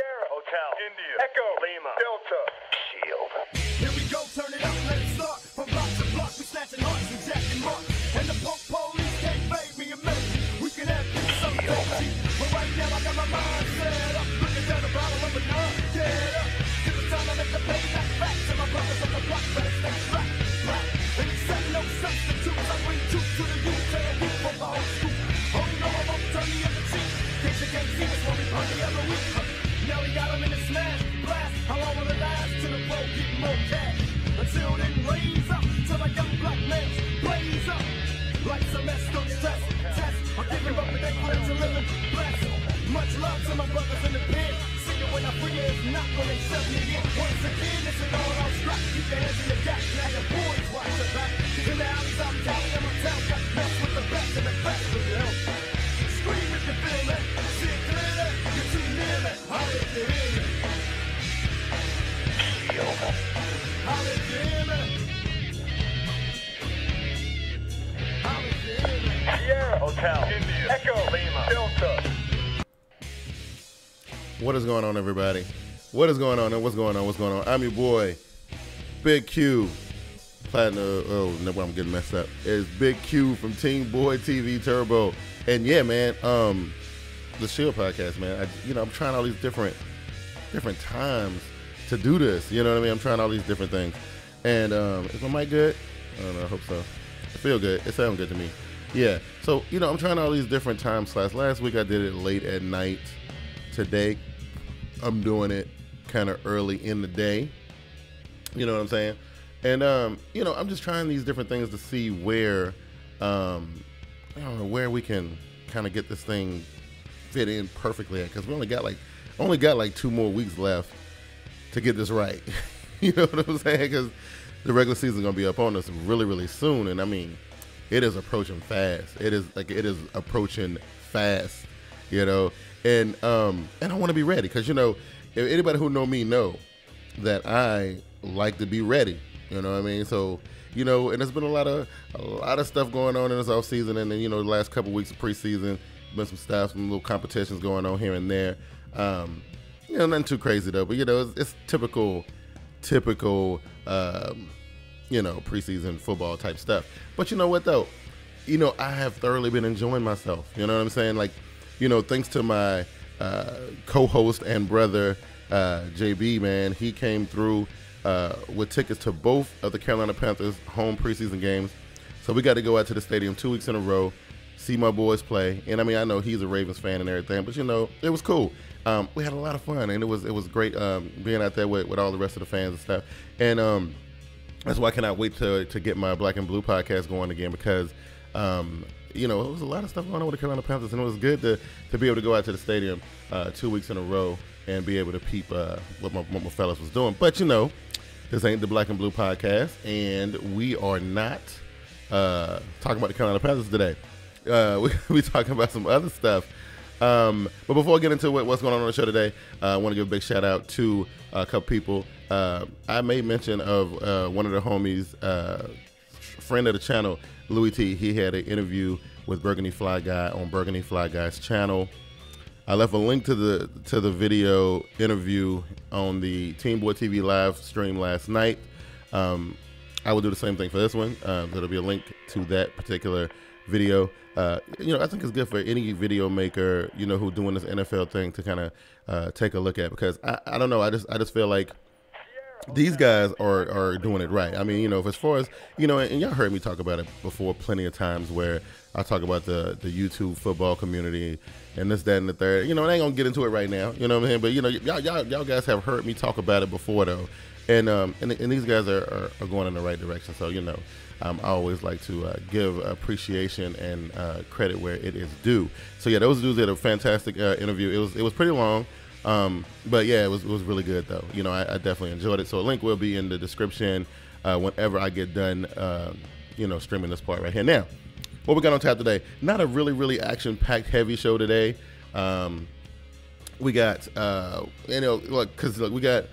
Sierra Hotel, India, Echo, Lima, Delta, Shield. Here we go, turn it up, let it start. From block to block, we snatching hearts and jacking marks. And the punk police can't fade me a minute. We can have peace some day, but right now I got my mind set up. Looking down the bottle of a nut, get up. Give the time I make the pay back back to my brothers on the block, better stay strapped. And it's set no substitutes. I bring truth to the youth, tell you from the old school. Oh no, I won't turn the other cheek. Case you can't see us when we run the other week. Now we got him in the smash, blast. How long will it last till the road get more cash? Until then, raise up till the young black men blaze up. Like some mess, don't stress, test. I'm giving up with that pledge to living blessed. Much love to my brothers in the pen. See you when I free you, if not when they shove you in. Once again, it's an all-out strike. Keep your hands in the gap, now your boys watch the back. In the alleys, I'm telling them, I'm telling got mess with the best and the best with the help. Scream if you feel me, see it clearly, you're too near me. Holler if you hear me. Holler if you hear me. Holler if you hear me. Sierra Hotel, India, Echo, Lima, Delta. What is going on, everybody? What is going on and what's going on? What's going on? I'm your boy, Big Q. Platinum, oh, no, I'm getting messed up. It's Big Q from TeamBoydTV Turbo. And yeah, man, the Shield podcast, man. I'm trying all these different times to do this. You know what I mean? I'm trying all these different things. And is my mic good? I don't know. I hope so. It feels good. It sounds good to me. Yeah. So, I'm trying all these different time slots. Last week I did it late at night. Today I'm doing it kind of early in the day. You know what I'm saying? And I'm just trying these different things to see where where we can kind of get this thing fit in perfectly at, because we only got like 2 more weeks left to get this right. You know what I'm saying? Because the regular season is gonna be up on us really, really soon, and I mean, it is approaching fast. It is approaching fast. And I want to be ready, because if anybody who know me know that I like to be ready. You know what I mean? So, and there's been a lot of stuff going on in this off season, and then the last couple weeks of preseason, been some little competitions going on here and there. Nothing too crazy though, but it's typical preseason football type stuff. But you know what though? I have thoroughly been enjoying myself. You know what I'm saying? Like, thanks to my co-host and brother JB, man, he came through with tickets to both of the Carolina Panthers home preseason games. So we got to go out to the stadium 2 weeks in a row, see my boys play. And I mean, I know he's a Ravens fan and everything, but it was cool. We had a lot of fun, and it was great being out there with all the rest of the fans and stuff. And that's why I cannot wait to get my Black and Blue podcast going again, because it was a lot of stuff going on with the Carolina Panthers, and it was good to be able to go out to the stadium 2 weeks in a row and be able to peep what my fellas was doing. But this ain't the Black and Blue podcast, and we are not talking about the Carolina Panthers today. We talking about some other stuff. But before I get into what's going on the show today, I want to give a big shout out to a couple people. I made mention of one of the homies, friend of the channel, Louis T. He had an interview with Burgundy Fly Guy on Burgundy Fly Guy's channel. I left a link to the video interview on the TeamBoydTV live stream last night. I will do the same thing for this one. There'll be a link to that particular video. I think it's good for any video maker, who doing this NFL thing to kind of take a look at, because I don't know. I just feel like these guys are doing it right. I mean, as far as, and y'all heard me talk about it before plenty of times, where I talk about the YouTube football community and this, that, and the third. I ain't gonna get into it right now. You know what I'm saying? But y'all guys have heard me talk about it before though, and these guys are going in the right direction. So I always like to give appreciation and credit where it is due. So yeah, those dudes did a fantastic interview. It was pretty long. But yeah, it was really good though. I definitely enjoyed it. So a link will be in the description whenever I get done, streaming this part right here. Now, what we got on tap today? Not a really, really action-packed heavy show today. We got, look, we got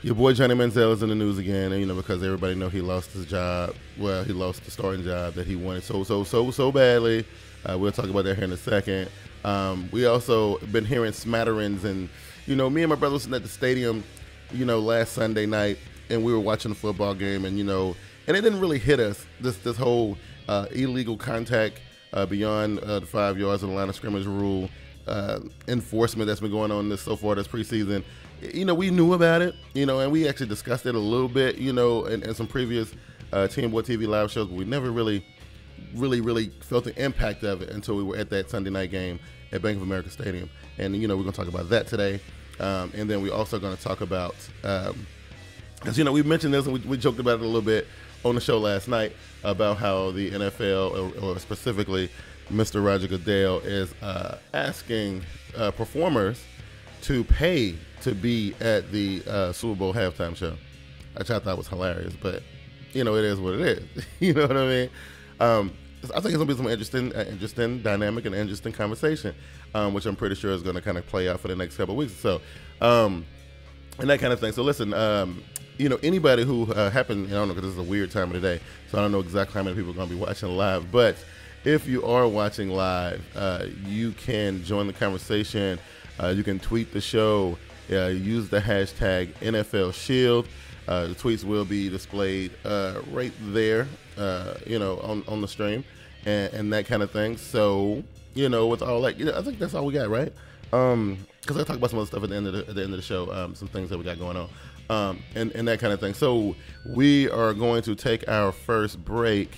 your boy Johhny Manziel is in the news again, and, because everybody know he lost his job. Well, he lost the starting job that he wanted so badly. We'll talk about that here in a second. We also been hearing smatterings and me and my brother was sitting at the stadium, last Sunday night, and we were watching the football game, and and it didn't really hit us, this whole illegal contact beyond the 5 yards of the line of scrimmage rule enforcement that's been going on so far this preseason. We knew about it, and we actually discussed it a little bit, in some previous TeamBoydTV live shows, but we never really felt the impact of it until we were at that Sunday night game at Bank of America Stadium. And, we're going to talk about that today. And then we're also going to talk about, because, we mentioned this and we joked about it a little bit on the show last night about how the NFL, or specifically Mr. Roger Goodell, is asking performers to pay to be at the Super Bowl halftime show, which I thought was hilarious, but it is what it is. You know what I mean? I think it's gonna be some interesting dynamic and interesting conversation, which I'm pretty sure is gonna kind of play out for the next couple of weeks or so, and that kind of thing. So listen, anybody who happened, I don't know, because this is a weird time of the day, so I don't know exactly how many people are gonna be watching live, but if you are watching live, you can join the conversation. You can tweet the show. Use the hashtag NFL Shield. The tweets will be displayed right there, on the stream and that kind of thing. So, with all that, I think that's all we got, right? Because I talk about some other stuff at the end of the show, some things that we got going on, and that kind of thing. So we are going to take our first break,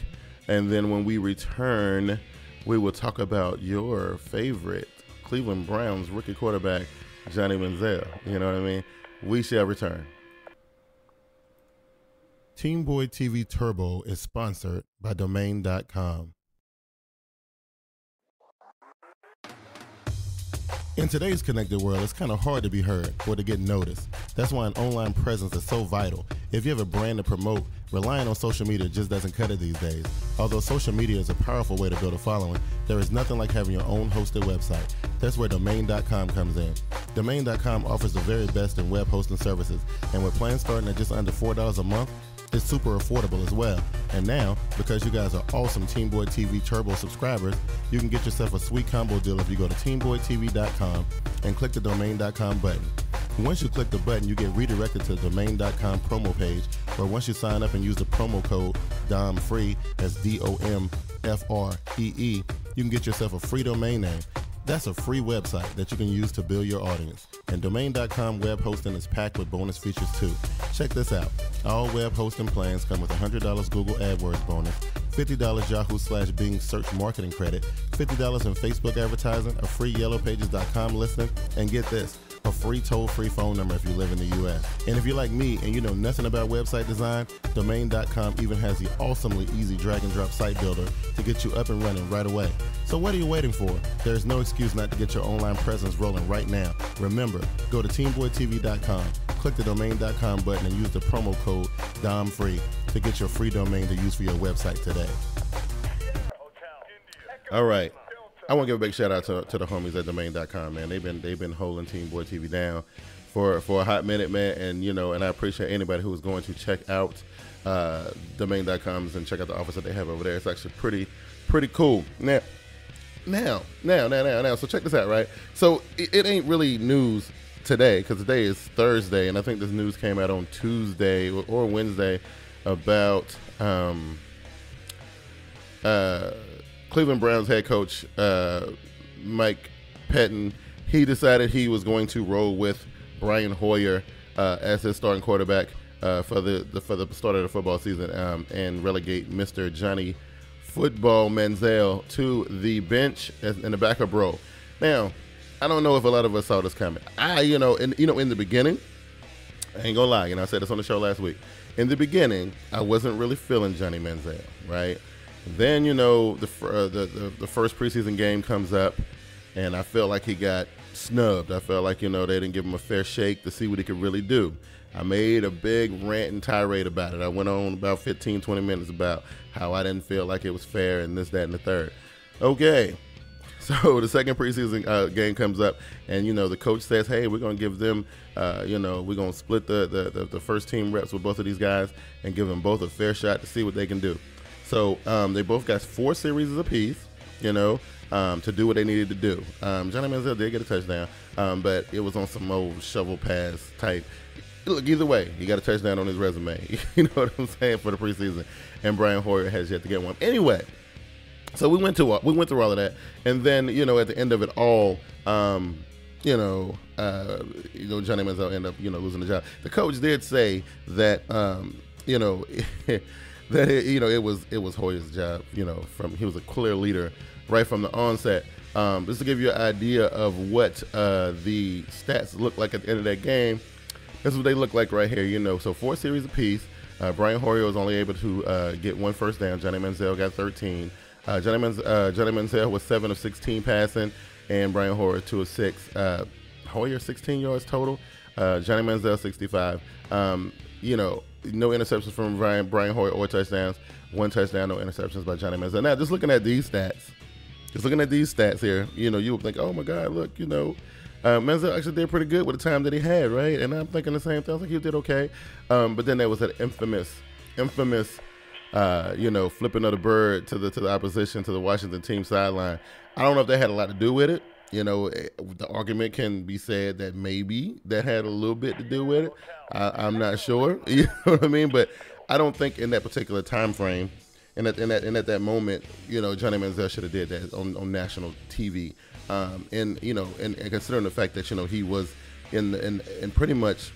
and then when we return, we will talk about your favorite Cleveland Browns rookie quarterback, Johhny Manziel. You know what I mean? We shall return. TeamBoydTV Turbo is sponsored by Domain.com. In today's connected world, it's kind of hard to be heard or to get noticed. That's why an online presence is so vital. If you have a brand to promote, relying on social media just doesn't cut it these days. Although social media is a powerful way to build a following, there is nothing like having your own hosted website. That's where Domain.com comes in. Domain.com offers the very best in web hosting services, and with plans starting at just under $4 a month, it's super affordable as well. And now, because you guys are awesome TeamBoydTV Turbo subscribers, you can get yourself a sweet combo deal if you go to TeamBoydTV.com and click the Domain.com button. Once you click the button, you get redirected to the Domain.com promo page, where once you sign up and use the promo code DOMFREE, that's DOMFREE, you can get yourself a free domain name. That's a free website that you can use to build your audience. And Domain.com web hosting is packed with bonus features too. Check this out. All web hosting plans come with $100 Google AdWords bonus, $50 Yahoo/Bing search marketing credit, $50 in Facebook advertising, a free YellowPages.com listing, and get this, a free toll-free phone number if you live in the U.S. And if you're like me and you know nothing about website design, Domain.com even has the awesomely easy drag-and-drop site builder to get you up and running right away. So what are you waiting for? There's no excuse not to get your online presence rolling right now. Remember, go to TeamBoydTV.com, click the Domain.com button, and use the promo code DOMFREE to get your free domain to use for your website today. All right. I want to give a big shout out to the homies at Domain.com, man. They've been holding TeamBoydTV down for a hot minute, man. And and I appreciate anybody who is going to check out Domain.com and check out the office that they have over there. It's actually pretty cool. Now. So check this out, right? So it ain't really news today, because today is Thursday, and I think this news came out on Tuesday or Wednesday about Cleveland Browns head coach Mike Pettin. He decided he was going to roll with Brian Hoyer as his starting quarterback for the start of the football season, and relegate Mr. Johhny Football Manziel to the bench in the backup role. Now, I don't know if a lot of us saw this coming. In the beginning, I ain't gonna lie, I said this on the show last week. In the beginning, I wasn't really feeling Johhny Manziel, right? Then, the first preseason game comes up, and I felt like he got snubbed. I felt like, they didn't give him a fair shake to see what he could really do. I made a big rant and tirade about it. I went on about 15, 20 minutes about how I didn't feel like it was fair and this, that, and the third. Okay. So the second preseason game comes up, and, the coach says, hey, we're going to give them, we're going to split the first team reps with both of these guys and give them both a fair shot to see what they can do. So they both got 4 series apiece. to do what they needed to do. Johhny Manziel did get a touchdown, but it was on some old shovel pass type. Look, either way, he got a touchdown on his resume. You know what I'm saying, for the preseason, and Brian Hoyer has yet to get one. Anyway, so we went through all of that, and then at the end of it all, Johhny Manziel ended up losing the job. The coach did say that that it was Hoyer's job. He was a clear leader right from the onset. Just to give you an idea of what the stats look like at the end of that game. This is what they look like right here. So 4 series apiece. Brian Hoyer was only able to get 1 first down. Johhny Manziel got 13. Johhny Manziel was 7 of 16 passing, and Brian Hoyer 2 of 6. Hoyer 16 yards total. Johhny Manziel 65. No interceptions from Brian Hoyer or touchdowns. 1 touchdown, no interceptions by Johhny Manziel. Now, just looking at these stats here, you would think, oh my God, look, Manziel actually did pretty good with the time that he had, right? And I'm thinking the same thing. I was like, he did okay. But then there was that infamous, flipping of the bird to the opposition, to the Washington team sideline. I don't know if that had a lot to do with it. The argument can be said that maybe that had a little bit to do with it. I'm not sure. You know what I mean? But I don't think in that particular time frame, and at that moment, Johhny Manziel should have did that on national TV. And considering the fact that he was in pretty much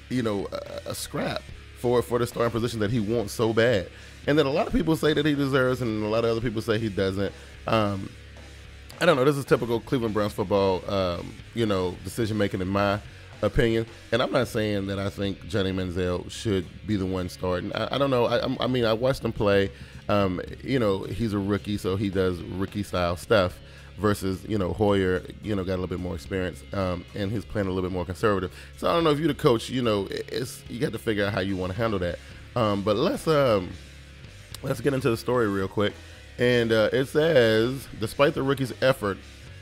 a scrap for the starting position that he wants so bad, and then a lot of people say that he deserves, and a lot of other people say he doesn't. I don't know. This is typical Cleveland Browns football, decision making, in my opinion. And I'm not saying that I think Johhny Manziel should be the one starting. I don't know. I mean, I watched him play. He's a rookie, so he does rookie style stuff. Versus, Hoyer, got a little bit more experience, and he's playing a little bit more conservative. So I don't know if you're the coach, you got to figure out how you want to handle that. But let's get into the story real quick. And it says, despite the rookie's effort,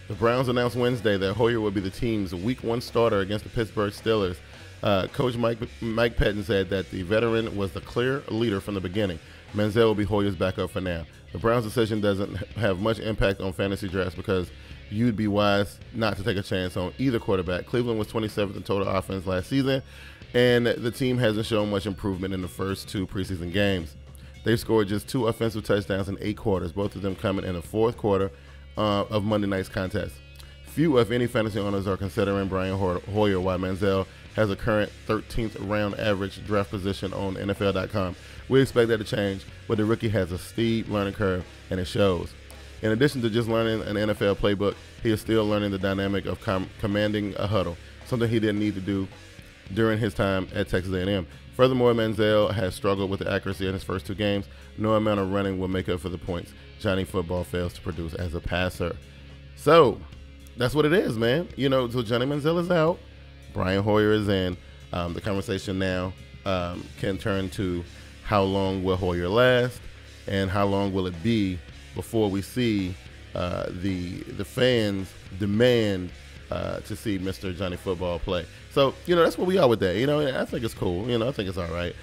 the Browns announced Wednesday that Hoyer will be the team's Week 1 starter against the Pittsburgh Steelers. Coach Mike Pettin said that the veteran was the clear leader from the beginning. Manziel will be Hoyer's backup for now. The Browns' decision doesn't have much impact on fantasy drafts because you'd be wise not to take a chance on either quarterback. Cleveland was 27th in total offense last season, and the team hasn't shown much improvement in the first 2 preseason games. They've scored just 2 offensive touchdowns in 8 quarters, both of them coming in the 4th quarter of Monday night's contest. Few, if any, fantasy owners are considering Brian Hoyer, while Manziel has a current 13th round average draft position on NFL.com. We expect that to change, but the rookie has a steep learning curve, and it shows. In addition to just learning an NFL playbook, he is still learning the dynamic of commanding a huddle, something he didn't need to do during his time at Texas A&M. Furthermore, Manziel has struggled with the accuracy in his first 2 games. No amount of running will make up for the points Johnny football fails to produce as a passer. So that's what it is, man. So Johhny Manziel is out. Brian Hoyer is in. The conversation now can turn to how long will Hoyer last, and how long will it be before we see the fans demand to see Mr. Johnny football play. So that's what we are with that. I think it's cool. I think it's all right.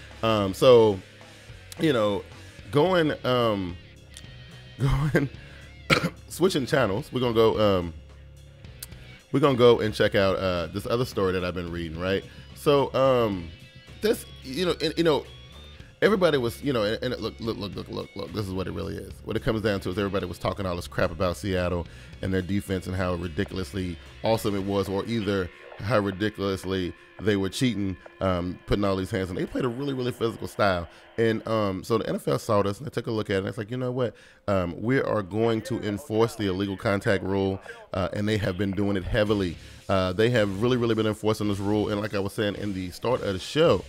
Going switching channels. We're gonna go and check out this other story that I've been reading. Right. So this everybody was, and look, this is what it really is. What it comes down to is everybody was talking all this crap about Seattle and their defense and how ridiculously awesome it was, or either how ridiculously they were cheating, putting all these hands on. They played a really, really physical style. And so the NFL saw this and they took a look at it, and it's like, you know what? We are going to enforce the illegal contact rule, and they have been doing it heavily. They have really, really been enforcing this rule. And like I was saying in the start of the show,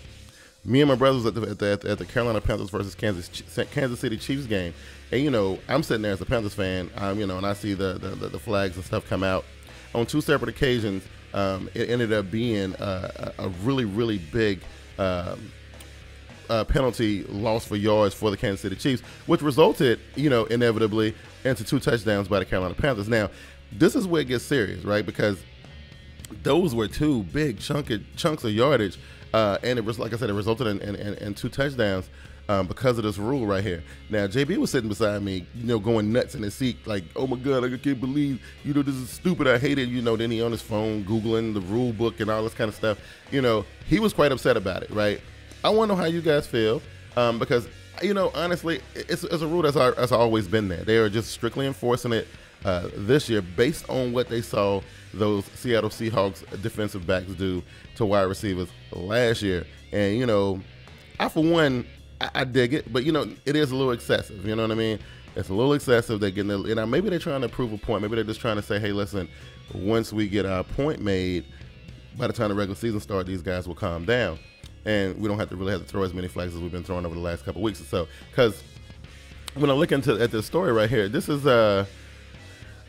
me and my brothers at the Carolina Panthers versus Kansas City Chiefs game, and I'm sitting there as a Panthers fan, and I see the flags and stuff come out. On 2 separate occasions, it ended up being a really, really big penalty loss for yards for the Kansas City Chiefs, which resulted, inevitably into 2 touchdowns by the Carolina Panthers. Now, this is where it gets serious, right? Because those were 2 big chunks of yardage and it was, like I said, it resulted in 2 touchdowns because of this rule right here. Now, JB was sitting beside me, going nuts in his seat, like, oh my God, I can't believe, this is stupid, I hate it. Then he on his phone Googling the rule book and all this kind of stuff. He was quite upset about it, right? I want to know how you guys feel, because, honestly, it's a rule that's always been there. They are just strictly enforcing it this year based on what they saw those Seattle Seahawks defensive backs do to wide receivers last year. And, I, for one, I dig it, but, it is a little excessive. You know what I mean? It's a little excessive. They're getting maybe they're trying to prove a point. Maybe they're just trying to say, hey, listen, once we get our point made, by the time the regular season starts, these guys will calm down. And we don't really have to throw as many flags as we've been throwing over the last couple of weeks or so. Because when I look at this story right here, this is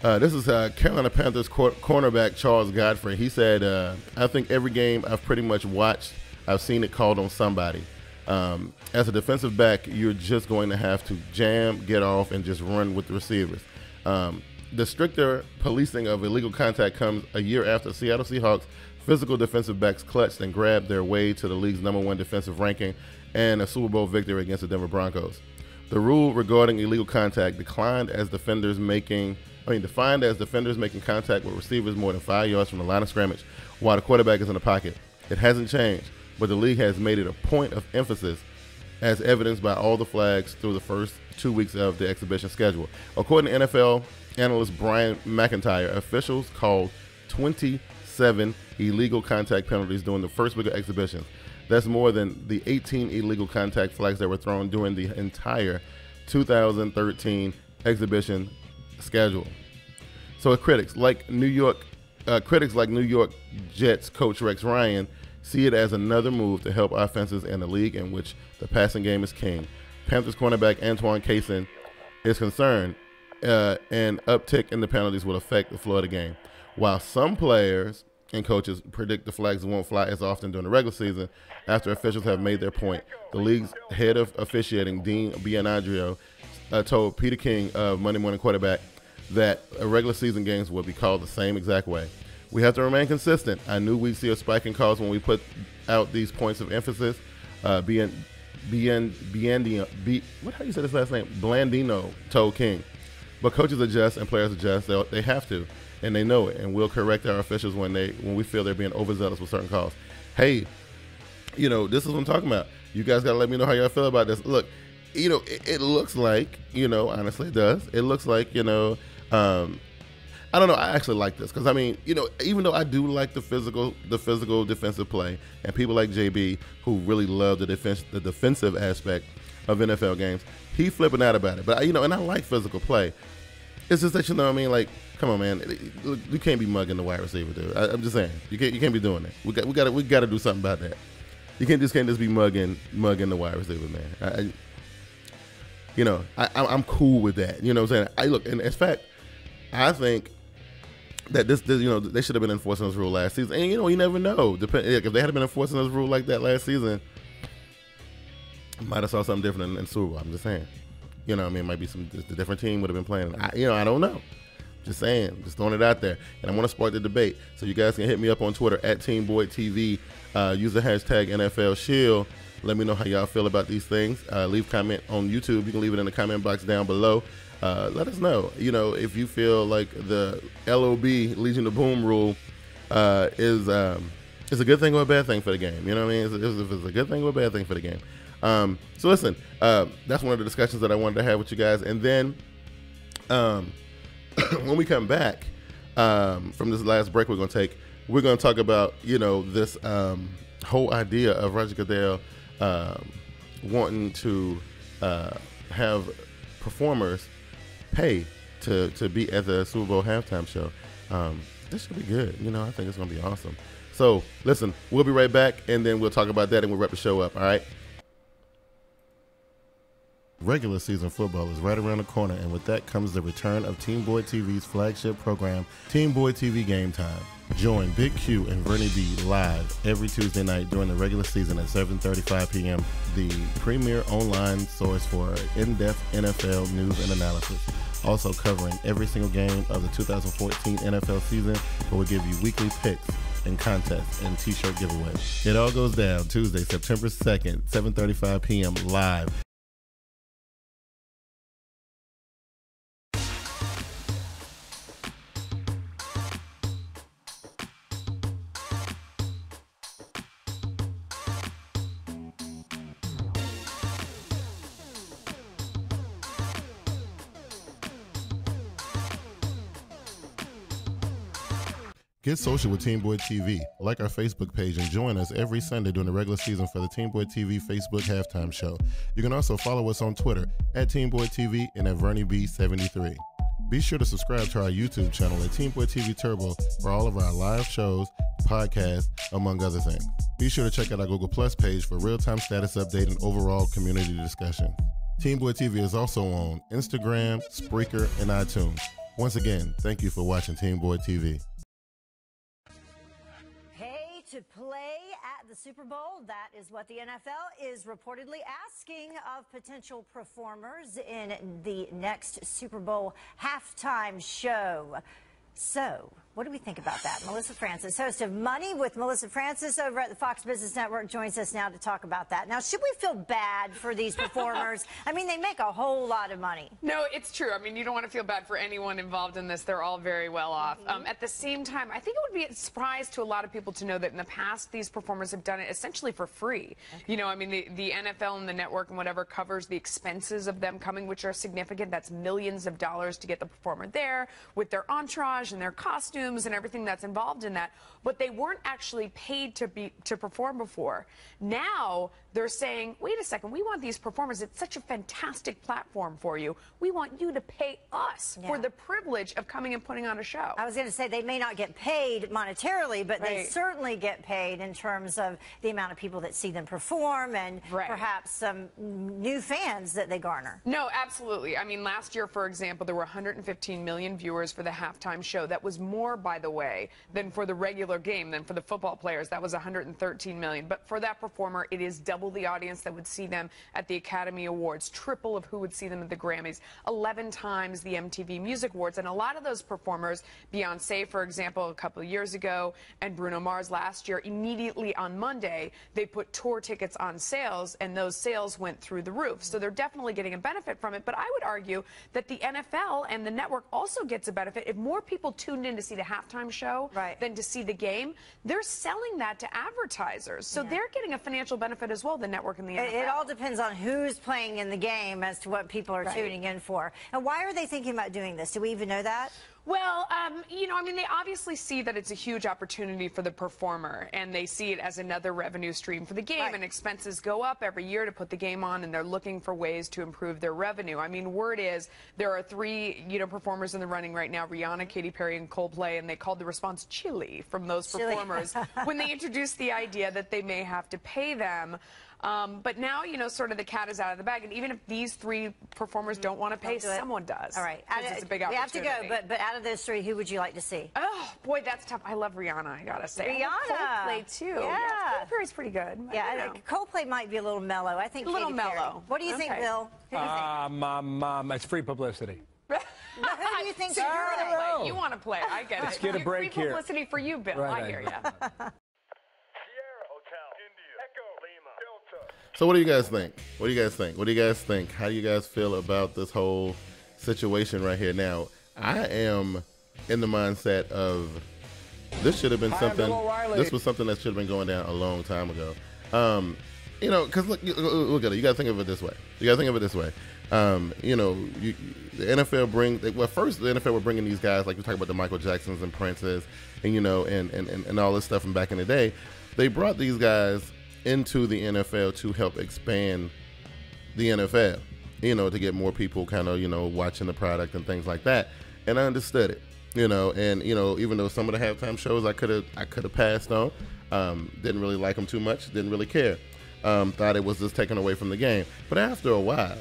Carolina Panthers cornerback Charles Godfrey. He said, I think every game I've pretty much watched, I've seen it called on somebody. As a defensive back, you're just going to have to jam, get off, and just run with the receivers. The stricter policing of illegal contact comes a year after Seattle Seahawks physical defensive backs clutched and grabbed their way to the league's #1 defensive ranking and a Super Bowl victory against the Denver Broncos. The rule regarding illegal contact defined as defenders making contact with receivers more than 5 yards from the line of scrimmage while the quarterback is in the pocket. It hasn't changed, but the league has made it a point of emphasis, as evidenced by all the flags through the first 2 weeks of the exhibition schedule. According to NFL analyst Brian McIntyre, officials called 27 illegal contact penalties during the first week of exhibitions. That's more than the 18 illegal contact flags that were thrown during the entire 2013 exhibition schedule. So critics like New York Jets coach Rex Ryan see it as another move to help offenses in a league in which the passing game is king. Panthers cornerback Antoine Cason is concerned an uptick in the penalties will affect the flow of the game. While some players and coaches predict the flags won't fly as often during the regular season after officials have made their point, the league's head of officiating, Dean Bianadrio, told Peter King of Monday Morning Quarterback that regular season games will be called the same exact way. We have to remain consistent. I knew we'd see a spike in calls when we put out these points of emphasis. What how you say this last name? Blandino told King. But coaches adjust and players adjust. They have to, and they know it. And we'll correct our officials when we feel they're being overzealous with certain calls. Hey, this is what I'm talking about. You guys got to let me know how y'all feel about this. Look, it looks like, honestly it does. It looks like, I don't know. I actually like this because, even though I do like the physical defensive play, and people like JB who really love the defensive aspect of NFL games, he flipping out about it. But, and I like physical play. It's just that, like, come on, man. You can't be mugging the wide receiver, dude. I'm just saying. You can't be doing that. We got to do something about that. You can't just be mugging the wide receiver, man. I'm cool with that. You know what I'm saying? And in fact, I think that this they should have been enforcing this rule last season. And you never know. If they had been enforcing this rule like that last season, might have saw something different in Super Bowl. I'm just saying. It might be the different team would have been playing. I don't know. Just saying, just throwing it out there. And I want to spark the debate. So you guys can hit me up on Twitter at TeamBoydTV. Use the hashtag NFL Shield. Let me know how y'all feel about these things. Leave comment on YouTube. You can leave it in the comment box down below. Let us know, if you feel like the LOB Legion of Boom rule is a good thing or a bad thing for the game. You know what I mean? If it's a good thing or a bad thing for the game. So listen, that's one of the discussions that I wanted to have with you guys. And then when we come back from this last break we're going to talk about, this whole idea of Roger Goodell wanting to have performers pay to be at the Super Bowl halftime show. This should be good. I think it's going to be awesome. So, listen, we'll be right back, and then we'll talk about that, and we'll wrap the show up, all right? Regular season football is right around the corner, and with that comes the return of TeamBoydTV's flagship program, TeamBoydTV Game Time. Join Big Q and Vernie B live every Tuesday night during the regular season at 7:35 p.m., the premier online source for in-depth NFL news and analysis. Also covering every single game of the 2014 NFL season, where we give you weekly picks, and contests and t-shirt giveaway. It all goes down Tuesday, September 2nd, 7:35 p.m. live. Get social with TeamBoydTV. Like our Facebook page and join us every Sunday during the regular season for the TeamBoydTV Facebook halftime show. You can also follow us on Twitter at TeamBoydTV and at VernieB73. Be sure to subscribe to our YouTube channel at TeamBoydTV Turbo for all of our live shows, podcasts, among other things. Be sure to check out our Google Plus page for real-time status update and overall community discussion. TeamBoydTV is also on Instagram, Spreaker, and iTunes. Once again, thank you for watching TeamBoydTV. To play at the Super Bowl, that is what the NFL is reportedly asking of potential performers in the next Super Bowl halftime show. So, what do we think about that? Melissa Francis, host of Money with Melissa Francis over at the Fox Business Network, joins us now to talk about that. Now, should we feel bad for these performers? I mean, they make a whole lot of money. No, it's true. I mean, you don't want to feel bad for anyone involved in this. They're all very well off. At the same time, I think it would be a surprise to a lot of people to know that in the past, these performers have done it essentially for free. Okay. You know, I mean, the NFL and the network and whatever covers the expenses of them coming, which are significant. That's millions of dollars to get the performer there with their entourage and their costumes and everything that's involved in that, but they weren't actually paid to perform before. Now they're saying, wait a second, we want these performers. It's such a fantastic platform for you. We want you to pay us for the privilege of coming and putting on a show. I was going to say they may not get paid monetarily, but they certainly get paid in terms of the amount of people that see them perform and perhaps some new fans that they garner. No, absolutely. I mean, last year, for example, there were 115 million viewers for the halftime show. That was more, by the way, than for the regular game, than for the football players. That was 113 million. But for that performer, it is double the audience that would see them at the Academy Awards, triple of who would see them at the Grammys, 11 times the MTV Music Awards. And a lot of those performers, Beyonce, for example, a couple of years ago, and Bruno Mars last year, immediately on Monday, they put tour tickets on sales, and those sales went through the roof. So they're definitely getting a benefit from it. But I would argue that the NFL and the network also gets a benefit. If more people tuned in to see the halftime show than to see the game, they're selling that to advertisers. So they're getting a financial benefit as well, the network and the NFL. It all depends on who's playing in the game as to what people are tuning in for. And why are they thinking about doing this? Do we even know that? Well, you know, I mean, they obviously see that it's a huge opportunity for the performer, and they see it as another revenue stream for the game, and expenses go up every year to put the game on, and they're looking for ways to improve their revenue. I mean, word is there are 3, you know, performers in the running right now, Rihanna, Katy Perry, and Coldplay, and they called the response chilly from those performers when they introduced the idea that they may have to pay them. But now, you know, sort of the cat is out of the bag, and even if these 3 performers don't want to pay, someone does. All right. It's a big opportunity. We have to go, but out of those 3, who would you like to see? Oh, boy, that's tough. I love Rihanna, I gotta say. Rihanna. Coldplay, too. Yeah. Katy Perry's pretty good. Yeah, Coldplay might be a little mellow. I think a little Katy mellow. Perry. What do you think, Bill? Who do you think? It's free publicity. Who do you think? So you're gonna play. You want to play. I get it. Let's get a break free here. Publicity for you, Bill. I hear you. So what do you guys think? What do you guys think? What do you guys think? How do you guys feel about this whole situation right here? Now, I am in the mindset of this should have been something. This was something that should have been going down a long time ago. You know, because look at it. You got to think of it this way. You know, the NFL first the NFL were bringing these guys, like we talk about the Michael Jacksons and Princes, and you know, and all this stuff from back in the day. They brought these guys into the NFL to help expand the NFL, you know, to get more people kind of, you know, watching the product and things like that. And I understood it, you know, and, you know, even though some of the halftime shows I could have passed on, didn't really like them too much, didn't really care, thought it was just taken away from the game. But after a while,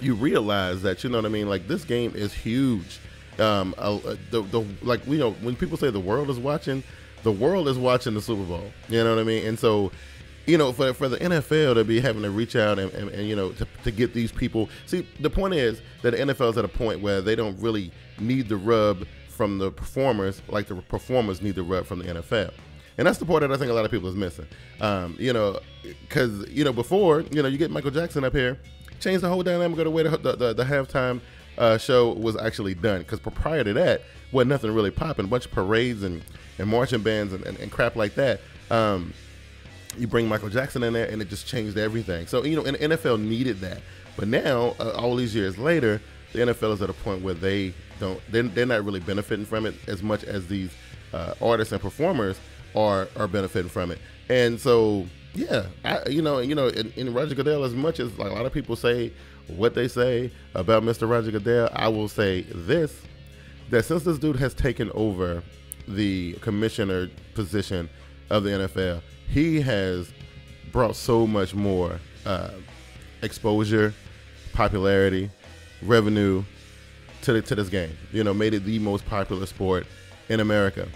you realize that, you know what I mean, like this game is huge. Like, you know, when people say the world is watching the Super Bowl, you know what I mean? And so, you know, for the NFL to be having to reach out and you know, to get these people. See, the point is that the NFL is at a point where they don't really need the rub from the performers like the performers need the rub from the NFL. And that's the part that I think a lot of people is missing. You know, because, you know, before, you know, you get Michael Jackson up here, change the whole dynamic of the way the halftime show was actually done. Because prior to that, wasn't nothing really popping. A bunch of parades and marching bands and crap like that. You bring Michael Jackson in there, and it just changed everything. So, you know, and the NFL needed that. But now, all these years later, the NFL is at a point where they're not really benefiting from it as much as these artists and performers are benefiting from it. And so, yeah, in Roger Goodell, as much as like a lot of people say what they say about Mr. Roger Goodell, I will say this, that since this dude has taken over the commissioner position of the NFL, he has brought so much more exposure, popularity, revenue to this game. You know, made it the most popular sport in America,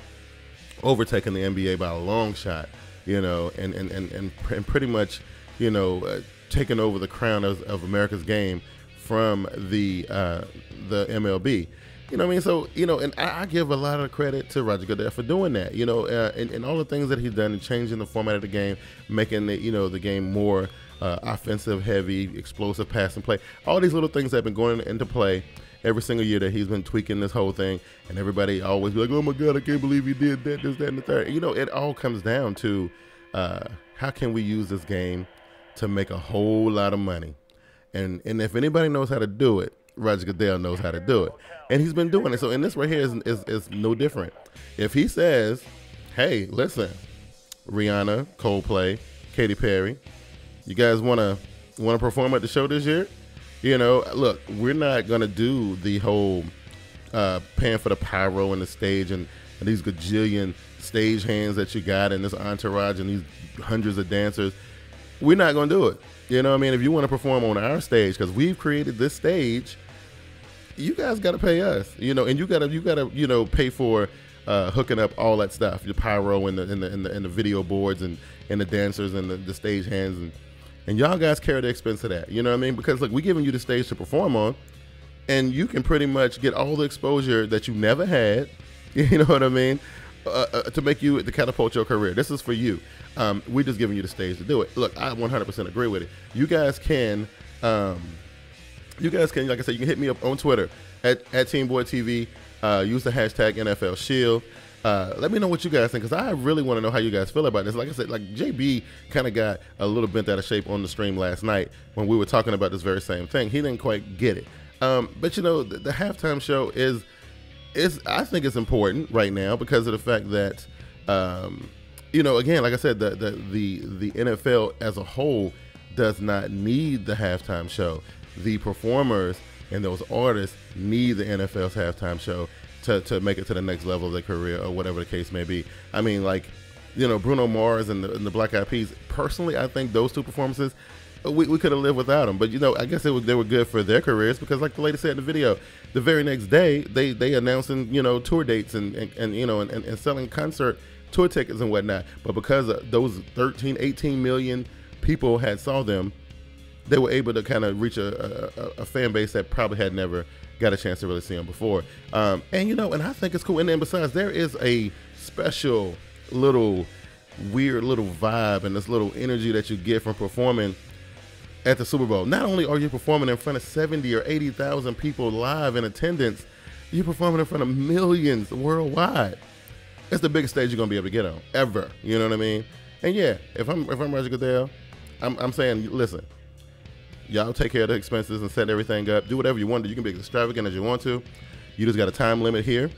overtaking the NBA by a long shot. You know, and pretty much, you know, taking over the crown of America's game from the MLB. You know what I mean? So, you know, and I give a lot of credit to Roger Goodell for doing that, you know, and all the things that he's done in changing the format of the game, making it, you know, the game more offensive, heavy, explosive pass and play. All these little things that have been going into play every single year that he's been tweaking this whole thing, and everybody always be like, oh my God, I can't believe he did that, this, that, and the third. You know, it all comes down to how can we use this game to make a whole lot of money? And if anybody knows how to do it, Roger Goodell knows how to do it. And he's been doing it. So, and this right here is no different. If he says, hey, listen, Rihanna, Coldplay, Katy Perry, you guys want to perform at the show this year? You know, look, we're not going to do the whole paying for the pyro and the stage and these gajillion stage hands that you got and this entourage and these hundreds of dancers. We're not going to do it. You know what I mean? If you want to perform on our stage, because we've created this stage, you guys got to pay us, you know, and you gotta, you know, pay for hooking up all that stuff, the pyro and the video boards and the dancers and the stage hands and y'all guys carry the expense of that. You know what I mean? Because look, we're giving you the stage to perform on, and you can pretty much get all the exposure that you never had. You know what I mean? To make you, to catapult your career. This is for you. We're just giving you the stage to do it. Look, I 100% agree with it. You guys can, like I said, you can hit me up on Twitter at TeamBoydTV. Use the hashtag NFL Shield. Let me know what you guys think, because I really want to know how you guys feel about this. Like I said, like JB kind of got a little bent out of shape on the stream last night when we were talking about this very same thing. He didn't quite get it. But you know, the halftime show is I think it's important right now because of the fact that, you know, again, like I said, the NFL as a whole does not need the halftime show. The performers and those artists need the NFL's halftime show to make it to the next level of their career or whatever the case may be. I mean, like, you know, Bruno Mars and the Black Eyed Peas, personally, I think those two performances, we could have lived without them. But, you know, I guess they were good for their careers because, like the lady said in the video, the very next day, they announcing, you know, tour dates and you know, and selling concert tour tickets and whatnot. But because those 13, 18 million people had saw them, they were able to kind of reach a fan base that probably had never got a chance to really see them before. And, you know, and I think it's cool. And then besides, there is a special little weird little vibe and this little energy that you get from performing at the Super Bowl. Not only are you performing in front of 70 or 80,000 people live in attendance, you're performing in front of millions worldwide. It's the biggest stage you're going to be able to get on, ever. You know what I mean? And yeah, if I'm Roger Goodell, I'm saying, listen, y'all take care of the expenses and set everything up. Do whatever you want to. You can be as extravagant as you want to. You just got a time limit here.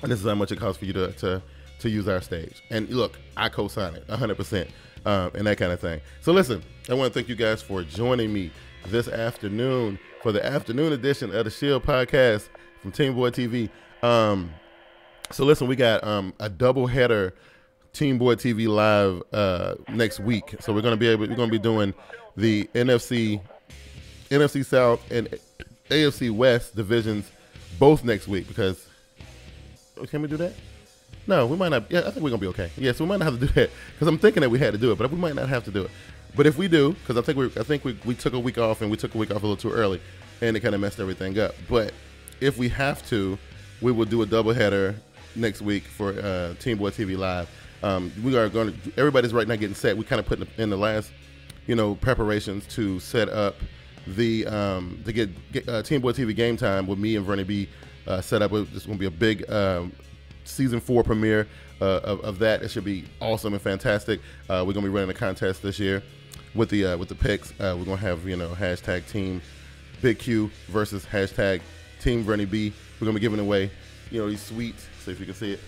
And this is how much it costs for you to use our stage. And look, I co-sign it 100%. And that kind of thing. So listen, I want to thank you guys for joining me this afternoon for the afternoon edition of the Shield podcast from TeamBoydTV. So listen, we got a double header TeamBoydTV live next week. So we're going to be doing the NFC South and AFC West divisions both next week because can we do that? No, we might not. Yeah, I think we're going to be okay. Yes, we might not have to do that because I'm thinking that we had to do it, but we might not have to do it. But if we do, because I think we took a week off and we took a week off a little too early and it kind of messed everything up. But if we have to, we will do a doubleheader next week for Team Boy TV Live. We are going to. Everybody's right now getting set. We kind of put in the last, preparations to set up the to get Team Boy TV Game Time with me and Vernie B set up. It's going to be a big season 4 premiere of that. It should be awesome and fantastic. We're going to be running a contest this year with the picks. We're going to have hashtag Team Big Q versus hashtag Team Vernie B. We're going to be giving away these sweet, so if you can see it,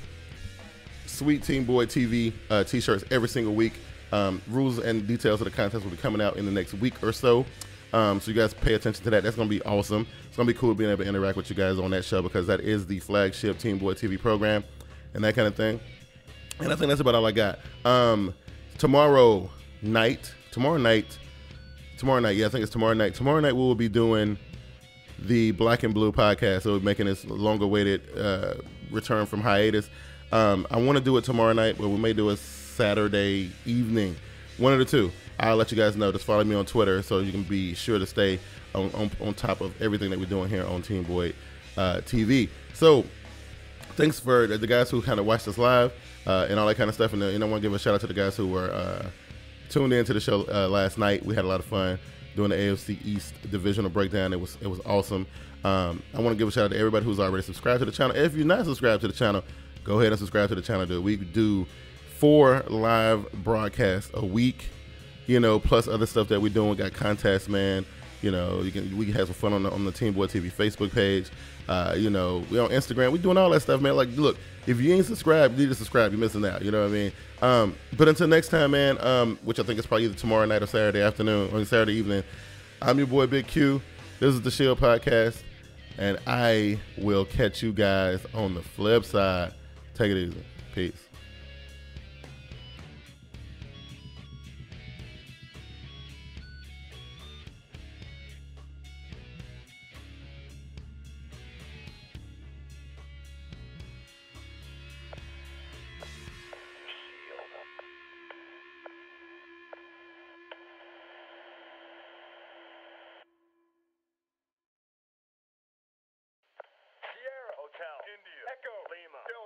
sweet Team Boy TV t-shirts every single week. Rules and details of the contest will be coming out in the next week or so. So you guys pay attention to that. That's going to be awesome. It's going to be cool being able to interact with you guys on that show, because that is the flagship Team Boy TV program and that kind of thing. And I think that's about all I got. Tomorrow night, yeah, I think it's tomorrow night. Tomorrow night we will be doing the Black and Blue podcast. So we're making this longer-awaited return from hiatus. I want to do it tomorrow night, but we may do it Saturday evening. One of the two. I'll let you guys know. Just follow me on Twitter so you can be sure to stay on top of everything that we're doing here on Team Boy TV. So thanks for the guys who kind of watched us live and all that kind of stuff. And I want to give a shout out to the guys who were tuned into the show last night. We had a lot of fun doing the AFC East divisional breakdown. It was awesome. I want to give a shout out to everybody who's already subscribed to the channel. If you're not subscribed to the channel, go ahead and subscribe to the channel. We do 4 live broadcasts a week, plus other stuff that we're doing. We got contests, man. We can have some fun on the Team Boy TV Facebook page. We on Instagram. We doing all that stuff, man. Like, look, if you ain't subscribed, you need to subscribe. You're missing out. You know what I mean? But until next time, man, which I think is probably either tomorrow night or Saturday afternoon or Saturday evening, I'm your boy Big Q. This is the Shield Podcast, and I will catch you guys on the flip side. Take it easy. Peace. Sierra Hotel, India, Echo, Lima, Delta.